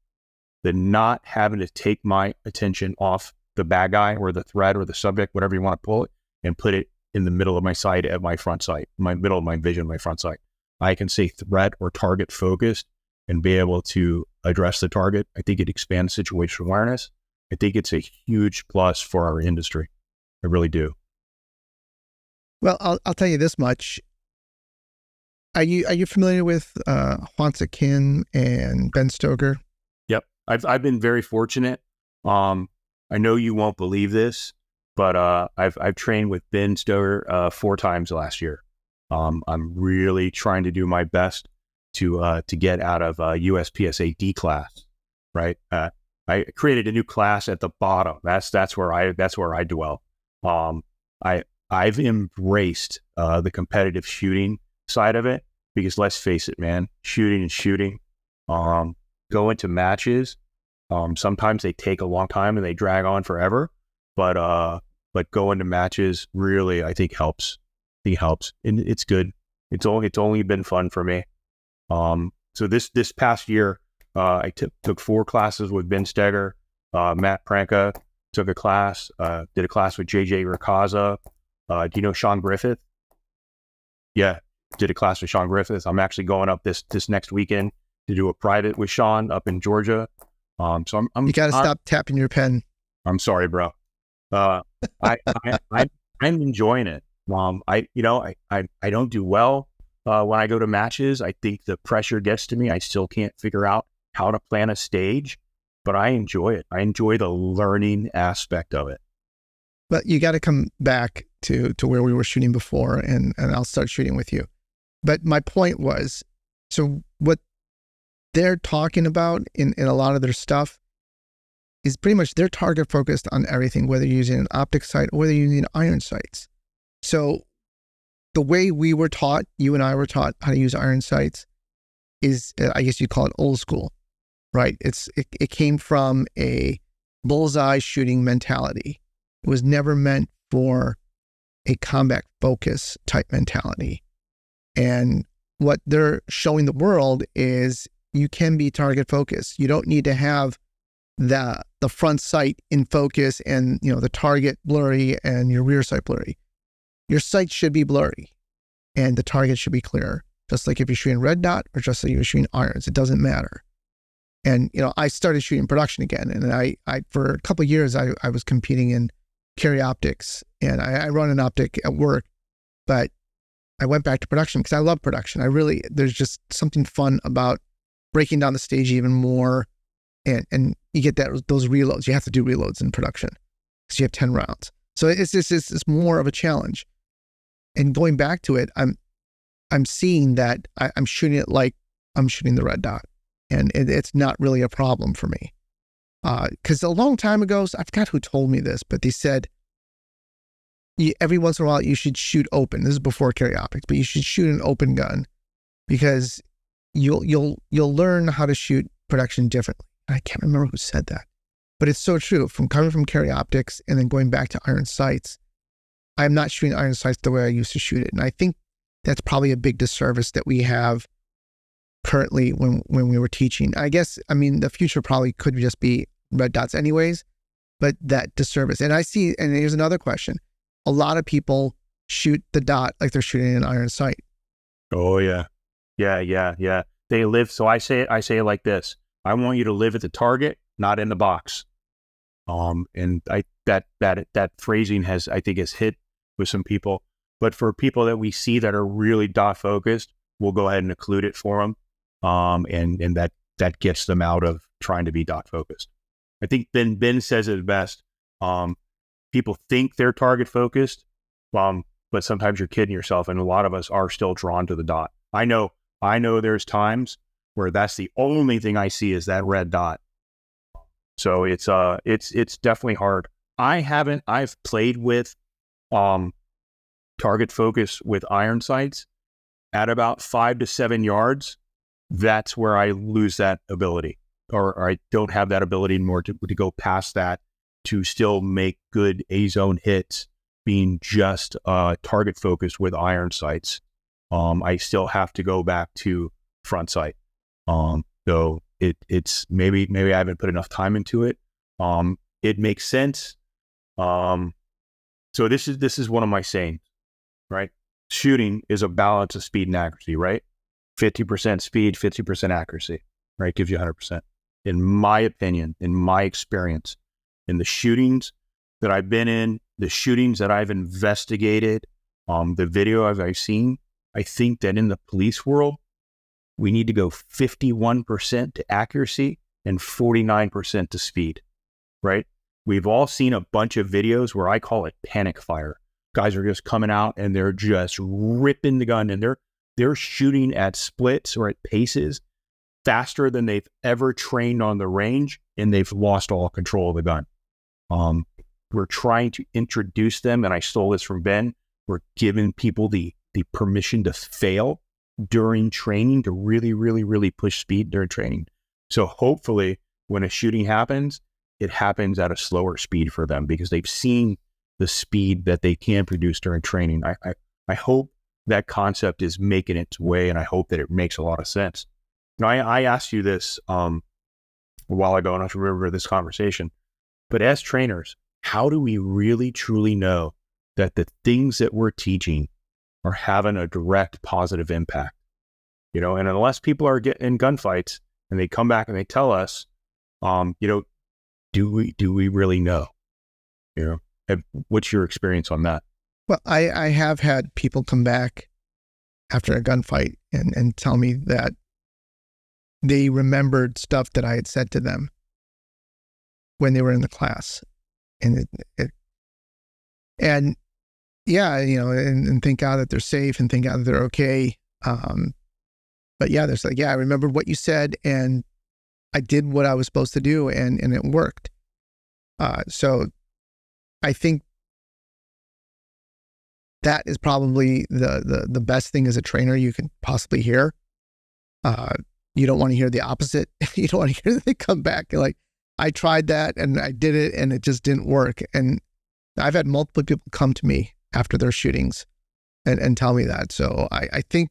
[SPEAKER 1] The not having to take my attention off the bad guy or the threat or the subject, whatever you want to pull it, and put it in the middle of my sight at my front sight, middle of my vision, my front sight. I can say threat or target focused and be able to address the target. I think it expands situational awareness. I think it's a huge plus for our industry. I really do.
[SPEAKER 2] Well, I'll tell you this much. Are you familiar with Hwansa Kim and Ben Stoker?
[SPEAKER 1] Yep. I've been very fortunate. I know you won't believe this, but I've trained with Ben Stover 4 times last year. I'm really trying to do my best to get out of USPSA D class, right? I created a new class at the bottom. That's where I dwell. I've embraced the competitive shooting side of it, because let's face it, man, shooting is shooting. Go into matches. Sometimes they take a long time and they drag on forever, but going to matches really, I think helps. And it's good. It's only been fun for me. So this past year, I took 4 classes with Ben Steger, Matt Pranka took a class, did a class with JJ Ricazza. Do you know Sean Griffith? Yeah, did a class with Sean Griffith. I'm actually going up this next weekend to do a private with Sean up in Georgia. So I'm
[SPEAKER 2] you got to stop tapping your pen.
[SPEAKER 1] I'm sorry, bro. I'm enjoying it. I don't do well when I go to matches. I think the pressure gets to me. I still can't figure out how to plan a stage, but I enjoy it. I enjoy the learning aspect of it.
[SPEAKER 2] But you got to come back to where we were shooting before, and I'll start shooting with you. But my point was, so what they're talking about in a lot of their stuff is pretty much they're target focused on everything, whether you're using an optic sight or whether you're using iron sights. So the way we were taught, you and I were taught how to use iron sights is, I guess you'd call it old school, right? It came from a bullseye shooting mentality. It was never meant for a combat focus type mentality. And what they're showing the world is you can be target focused. You don't need to have the front sight in focus and the target blurry and your rear sight blurry. Your sight should be blurry and the target should be clear. Just like if you're shooting red dot or just like if you're shooting irons, it doesn't matter. And I started shooting production again, and I for a couple of years I was competing in carry optics, and I run an optic at work, but I went back to production because I love production. There's just something fun about breaking down the stage even more, and you get those reloads. You have to do reloads in production because you have 10 rounds. So it's more of a challenge. And going back to it, I'm seeing that I'm shooting it like I'm shooting the red dot, and it's not really a problem for me. Because a long time ago, I forgot who told me this, but they said every once in a while you should shoot open. This is before carry optics, but you should shoot an open gun because you'll learn how to shoot production differently. I can't remember who said that, but it's so true. From coming from carry optics and then going back to iron sights, I'm not shooting iron sights the way I used to shoot it, and I think that's probably a big disservice that we have currently when we were teaching. I guess, the future probably could just be red dots anyways, but that disservice. And I see, and here's another question. A lot of people shoot the dot like they're shooting an iron sight.
[SPEAKER 1] Oh yeah. Yeah. They live. So I say it like this. I want you to live at the target, not in the box. And that phrasing has hit with some people, but for people that we see that are really dot focused, we'll go ahead and occlude it for them. And that gets them out of trying to be dot focused. I think Ben says it best. People think they're target focused, but sometimes you're kidding yourself, and a lot of us are still drawn to the dot. I know there's times where that's the only thing I see is that red dot. So it's definitely hard. I've played with target focus with iron sights at about 5 to 7 yards. That's where I lose that ability, or I don't have that ability anymore to go past that to still make good A-zone hits being just target focused with iron sights. I still have to go back to front sight. So it's maybe I haven't put enough time into it. It makes sense. So this is one of my sayings, right? Shooting is a balance of speed and accuracy, right? 50% speed, 50% accuracy, right? Gives you 100%. In my opinion, in my experience, in the shootings that I've been in, the shootings that I've investigated, the video I've seen, I think that in the police world, we need to go 51% to accuracy and 49% to speed, right? We've all seen a bunch of videos where I call it panic fire. Guys are just coming out and they're just ripping the gun, and they're shooting at splits or at paces faster than they've ever trained on the range, and they've lost all control of the gun. We're trying to introduce them, and I stole this from Ben. We're giving people the permission to fail during training, to really, really, really push speed during training. So hopefully when a shooting happens, it happens at a slower speed for them because they've seen the speed that they can produce during training. I hope that concept is making its way, and I hope that it makes a lot of sense. Now, I asked you this a while ago, and I remember this conversation, but as trainers, how do we really truly know that the things that we're teaching are having a direct positive impact? You know, and unless people are getting in gunfights and they come back and they tell us, you know, do we really know? You know, and what's your experience on that?
[SPEAKER 2] Well, I have had people come back after a gunfight and tell me that they remembered stuff that I had said to them when they were in the class. And and yeah, you know, and thank God that they're safe and thank God that they're okay. But yeah, there's like, yeah, I remember what you said and I did what I was supposed to do and it worked. So I think that is probably the best thing as a trainer you can possibly hear. You don't want to hear the opposite. You don't want to hear that they come back like, I tried that and I did it and it just didn't work. And I've had multiple people come to me after their shootings and tell me that. So I think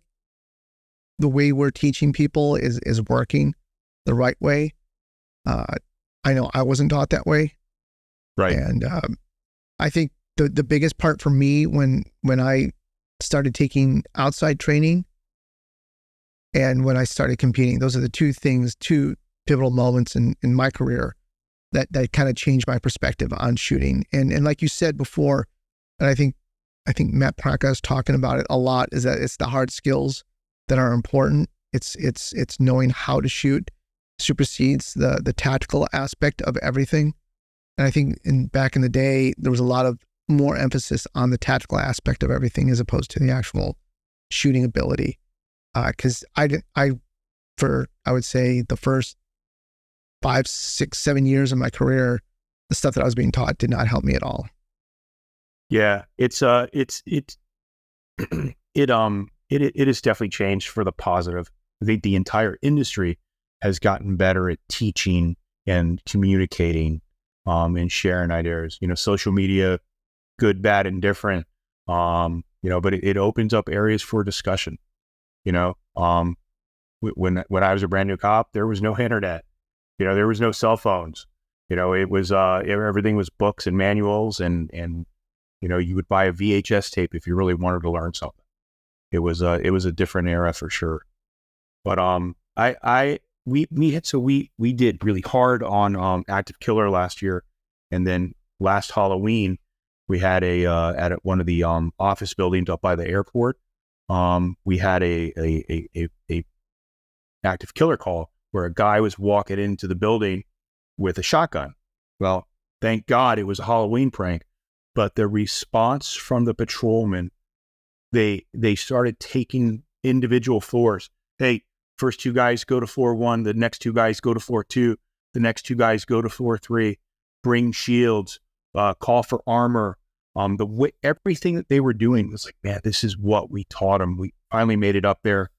[SPEAKER 2] the way we're teaching people is working the right way. I know I wasn't taught that way.
[SPEAKER 1] Right.
[SPEAKER 2] And I think the biggest part for me when I started taking outside training and when I started competing, those are the two pivotal moments in my career that kind of changed my perspective on shooting. And like you said before, and I think Matt Praca is talking about it a lot, is that it's the hard skills that are important. It's knowing how to shoot supersedes the tactical aspect of everything. And I think back in the day, there was a lot of more emphasis on the tactical aspect of everything as opposed to the actual shooting ability. Because I would say the first 5, 6, 7 years of my career, the stuff that I was being taught did not help me at all.
[SPEAKER 1] Yeah, it has definitely changed for the positive. I think the entire industry has gotten better at teaching and communicating, and sharing ideas. You know, social media, good, bad, and different. You know, but it opens up areas for discussion. You know, when I was a brand new cop, there was no internet. You know, there was no cell phones. You know, it was everything was books and manuals, and you know, you would buy a VHS tape if you really wanted to learn something. It was a different era for sure. But we did really hard on active killer last year, and then last Halloween we had at one of the office buildings up by the airport. We had a active killer call where a guy was walking into the building with a shotgun. Well, thank God it was a Halloween prank, but the response from the patrolmen, they started taking individual floors. Hey, first 2 guys go to floor 1, the next 2 guys go to floor 2, the next 2 guys go to floor 3, bring shields, call for armor. Everything that they were doing was like, man, this is what we taught them. We finally made it up there.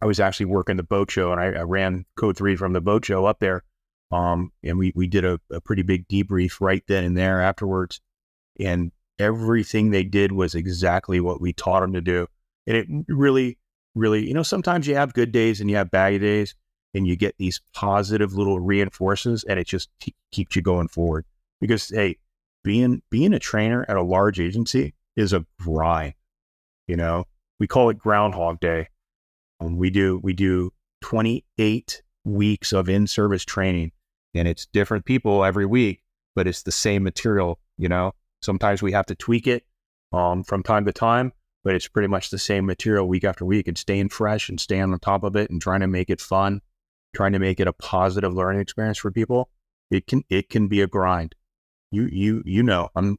[SPEAKER 1] I was actually working the boat show, and I ran code 3 from the boat show up there. And we did a pretty big debrief right then and there afterwards. And everything they did was exactly what we taught them to do. And it really, really, you know, sometimes you have good days and you have bad days, and you get these positive little reinforcements, and it just keeps you going forward. Because, hey, being a trainer at a large agency is a grind. You know, we call it Groundhog Day. We do 28 weeks of in-service training, and it's different people every week, but it's the same material. You know, sometimes we have to tweak it from time to time, but it's pretty much the same material week after week, and staying fresh and staying on top of it and trying to make it fun, trying to make it a positive learning experience for people. it can be a grind. You know, I'm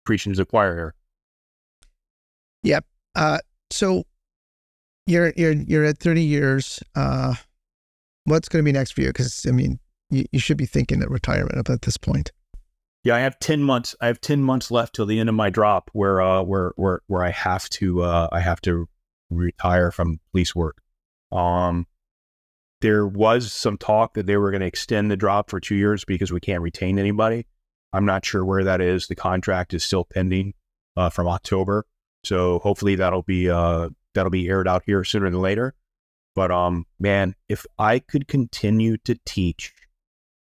[SPEAKER 1] preaching to the choir here.
[SPEAKER 2] Yep. So you're at 30 years. What's going to be next for you? Because I mean, you should be thinking of retirement at this point.
[SPEAKER 1] Yeah, I have 10 months. I have 10 months left till the end of my drop, where I have to retire from police work. There was some talk that they were going to extend the drop for 2 years because we can't retain anybody. I'm not sure where that is. The contract is still pending from October, so hopefully that'll be aired out here sooner than later. But man, if I could continue to teach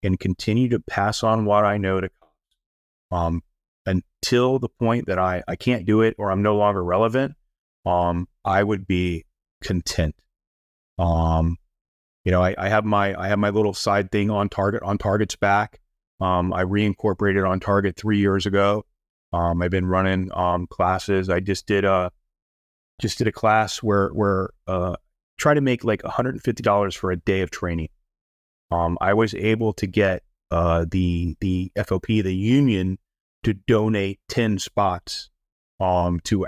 [SPEAKER 1] and continue to pass on what I know to until the point that I can't do it or I'm no longer relevant, I would be content. You know, I have my little side thing on Target's back. I reincorporated on Target 3 years ago. I've been running classes. I just did a class where try to make like $150 for a day of training. I was able to get the FOP, the union, to donate 10 spots to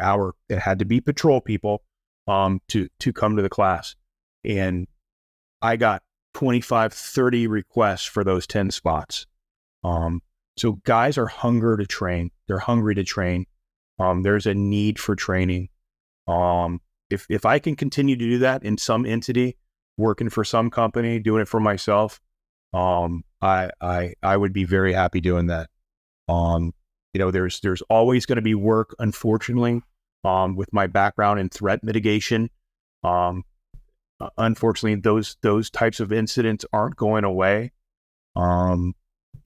[SPEAKER 1] it had to be patrol people to come to the class. And I got 25, 30 requests for those 10 spots. So guys are hungry to train. They're hungry to train. There's a need for training. If I can continue to do that in some entity, working for some company, doing it for myself, I would be very happy doing that. You know, there's always going to be work, unfortunately, with my background in threat mitigation. Unfortunately, those types of incidents aren't going away.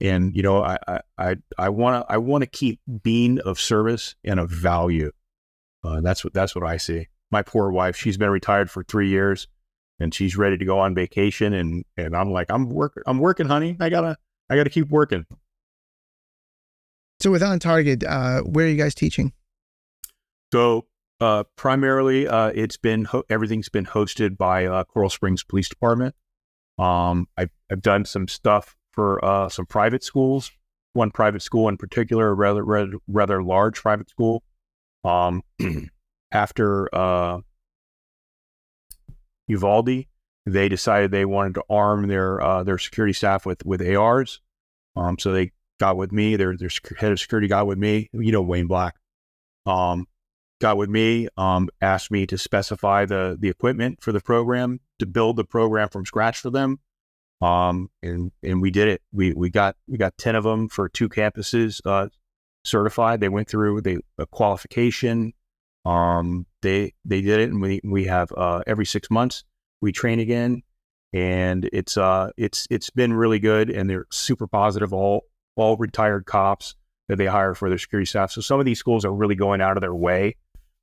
[SPEAKER 1] And you know, I want to keep being of service and of value. That's what I see. My poor wife, she's been retired for 3 years, and she's ready to go on vacation. And I'm like, I'm working, honey. I gotta keep working.
[SPEAKER 2] So with On Target, where are you guys teaching?
[SPEAKER 1] So primarily, everything's been hosted by Coral Springs Police Department. I've done some stuff for some private schools. One private school in particular, a rather large private school. After Uvalde, they decided they wanted to arm their security staff with ARs. So they got with me. Their head of security got with me. You know, Wayne Black. Got with me. Asked me to specify the equipment for the program, to build the program from scratch for them. And we did it. We got 10 of them for 2 campuses certified. They went through a qualification. They did it, and we have every 6 months we train again, and it's been really good, and they're super positive. All retired cops that they hire for their security staff. So some of these schools are really going out of their way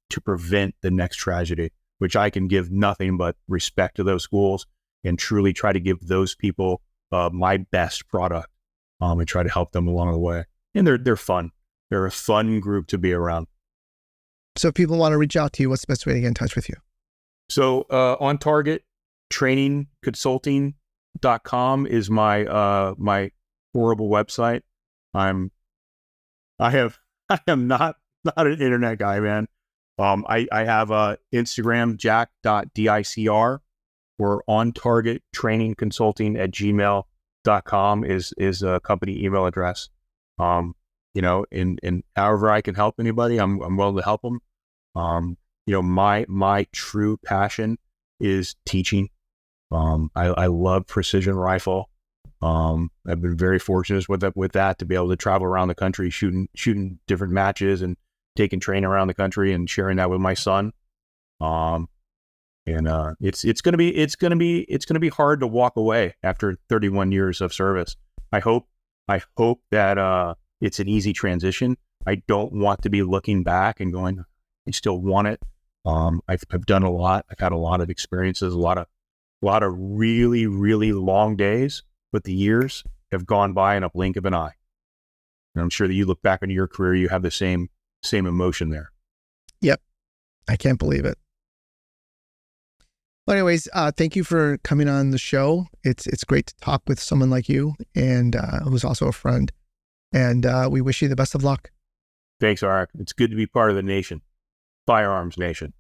[SPEAKER 1] to prevent the next tragedy, which I can give nothing but respect to those schools and truly try to give those people my best product and try to help them along the way. And they're fun. They're a fun group to be around.
[SPEAKER 2] So if people want to reach out to you, what's the best way to get in touch with you?
[SPEAKER 1] So On Target, trainingconsulting.com is my horrible website. I am not an internet guy, man. I have Instagram, jack.dicr, or On Target Training Consulting at gmail.com is a company email address. You know, and however I can help anybody, I'm willing to help them. You know, my true passion is teaching. I love precision rifle. I've been very fortunate with that to be able to travel around the country shooting different matches and taking training around the country and sharing that with my son. It's gonna be hard to walk away after 31 years of service. I hope that it's an easy transition. I don't want to be looking back and going, I still want it. I've done a lot. I've had a lot of experiences, a lot of really, really long days, but the years have gone by in a blink of an eye. And I'm sure that you look back on your career, you have the same emotion there.
[SPEAKER 2] Yep. I can't believe it. Well, anyways, thank you for coming on the show. It's great to talk with someone like you, and who's also a friend. And we wish you the best of luck.
[SPEAKER 1] Thanks, Arik. It's good to be part of the nation. Firearms nation.